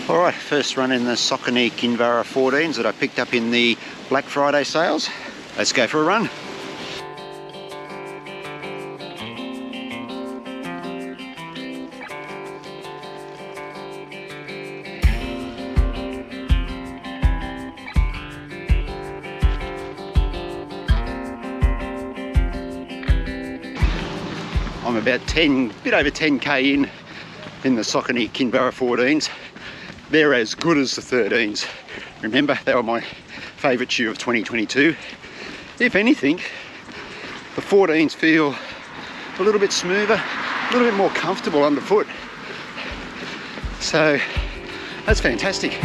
Alright, first run in the Saucony Kinvara 14s that I picked up in the Black Friday sales. Let's go for a run. I'm about bit over 10k in the Saucony Kinvara 14s. They're as good as the 13s. Remember, they were my favourite shoe of 2022. If anything, the 14s feel a little bit smoother, a little bit more comfortable underfoot. So that's fantastic.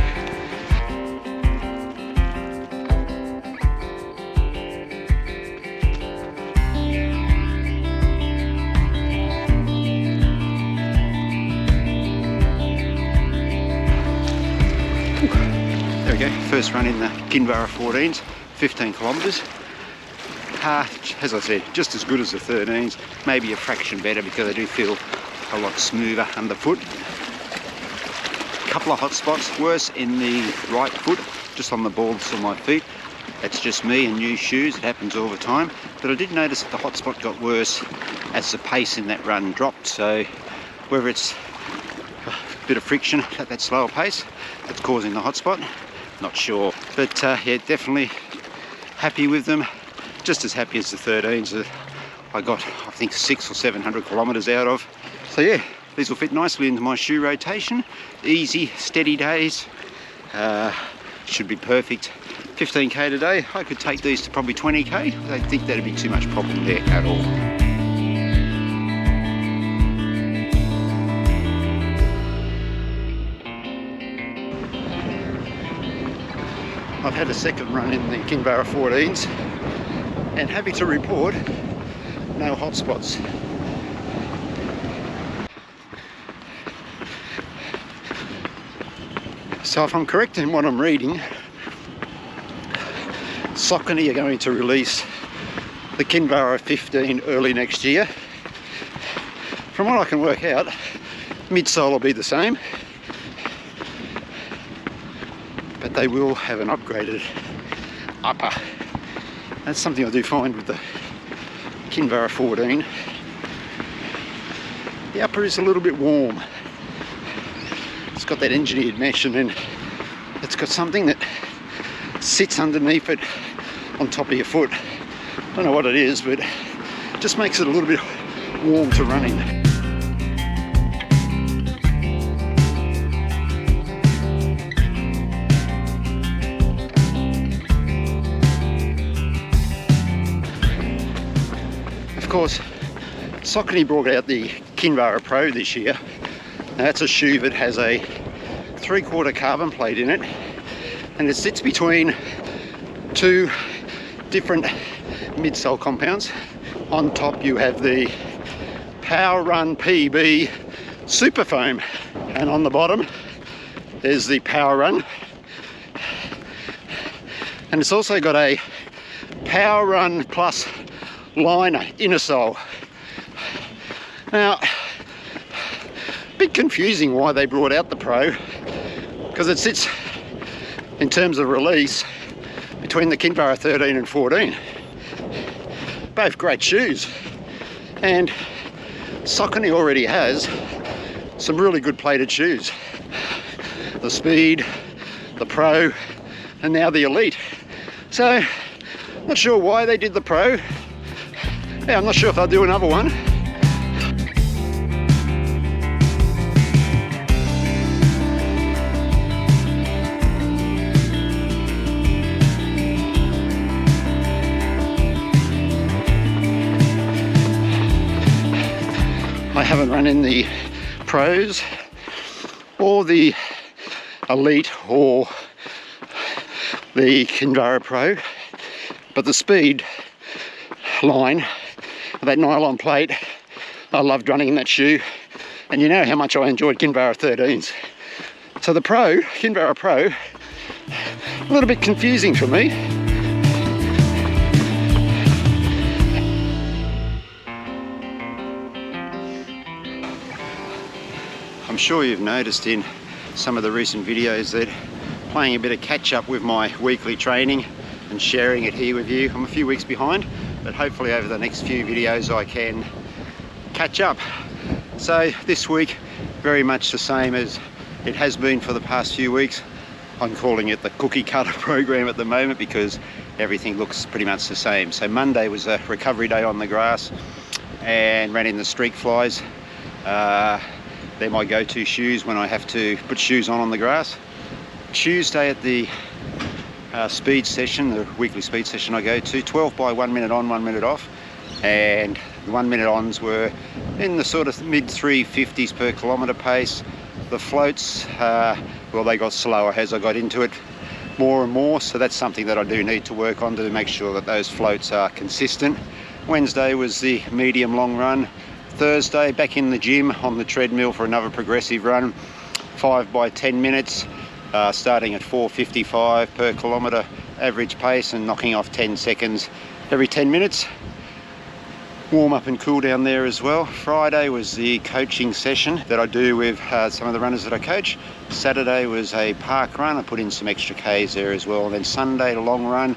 There we go, first run in the Kinvara 14s, 15 kilometres. As I said, just as good as the 13s, maybe a fraction better because they do feel a lot smoother underfoot. A couple of hot spots, worse in the right foot, just on the balls of my feet. That's just me and new shoes, it happens all the time. But I did notice that the hot spot got worse as the pace in that run dropped. So whether it's a bit of friction at that slower pace that's causing the hot spot, not sure. But yeah, definitely happy with them. Just as happy as the 13s that I got, I think, 600 or 700 kilometres out of. So yeah, these will fit nicely into my shoe rotation. Easy, steady days. Should be perfect. 15k today. I could take these to probably 20k. I don't think that'd be too much problem there at all. I've had a second run in the Kinvara 14s and happy to report no hot spots. So if I'm correct in what I'm reading, Saucony are going to release the Kinvara 15 early next year. From what I can work out, midsole will be the same, but they will have an upgraded upper. That's something I do find with the Kinvara 14. The upper is a little bit warm. It's got that engineered mesh, and then it's got something that sits underneath it on top of your foot. I don't know what it is, but it just makes it a little bit warm to run in. Of course, Saucony brought out the Kinvara Pro this year. Now that's a shoe that has a 3/4 carbon plate in it, and it sits between two different midsole compounds. On top you have the Power Run PB Super Foam, and on the bottom there's the Power Run, and it's also got a Power Run Plus liner inner sole. Now, a bit confusing why they brought out the Pro, because it sits in terms of release between the Kinvara 13 and 14. Both great shoes, and Saucony already has some really good plated shoes. The Speed, the Pro, and now the Elite. So, not sure why they did the Pro. Yeah, I'm not sure if I'll do another one. I haven't run in the Pros or the Elite or the Kinvara Pro, but the Speed line, that nylon plate, I loved running in that shoe, and you know how much I enjoyed Kinvara 13s. So the Pro, Kinvara Pro, a little bit confusing for me. I'm sure you've noticed in some of the recent videos, that playing a bit of catch up with my weekly training and sharing it here with you. I'm a few weeks behind, but hopefully over the next few videos I can catch up. So this week, very much the same as it has been for the past few weeks. I'm calling it the cookie cutter program at the moment because everything looks pretty much the same. So Monday was a recovery day on the grass and ran in the streak flies. They're my go-to shoes when I have to put shoes on the grass. Tuesday at the speed session, the weekly speed session I go to, 12 by 1 minute on, 1 minute off, and the 1 minute ons were in the sort of mid 350s per kilometre pace. The floats, well, they got slower as I got into it more and more, so that's something that I do need to work on to make sure that those floats are consistent. Wednesday was the medium long run. Thursday, back in the gym on the treadmill for another progressive run, 5 by 10 minutes, starting at 4:55 per kilometre average pace and knocking off 10 seconds every 10 minutes. Warm up and cool down there as well. Friday was the coaching session that I do with some of the runners that I coach. Saturday was a park run. I put in some extra Ks there as well. And then Sunday, the long run,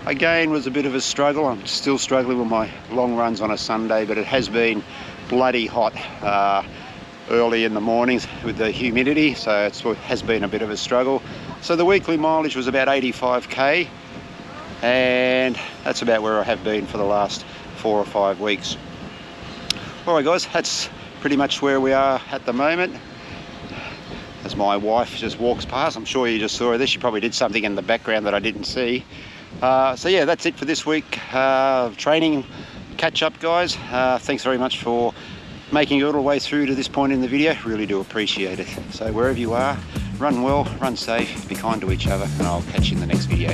again was a bit of a struggle. I'm still struggling with my long runs on a Sunday, but it has been bloody hot early in the mornings with the humidity, so it has been a bit of a struggle. So the weekly mileage was about 85k, and that's about where I have been for the last 4 or 5 weeks. Alright guys, that's pretty much where we are at the moment. As my wife just walks past, I'm sure you just saw her there. She probably did something in the background that I didn't see. So yeah, that's it for this week. Training catch up, guys. Thanks very much for making it all the way through to this point in the video. Really do appreciate it. So wherever you are, run well, run safe, be kind to each other, and I'll catch you in the next video.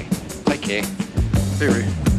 Take care. Hooroo.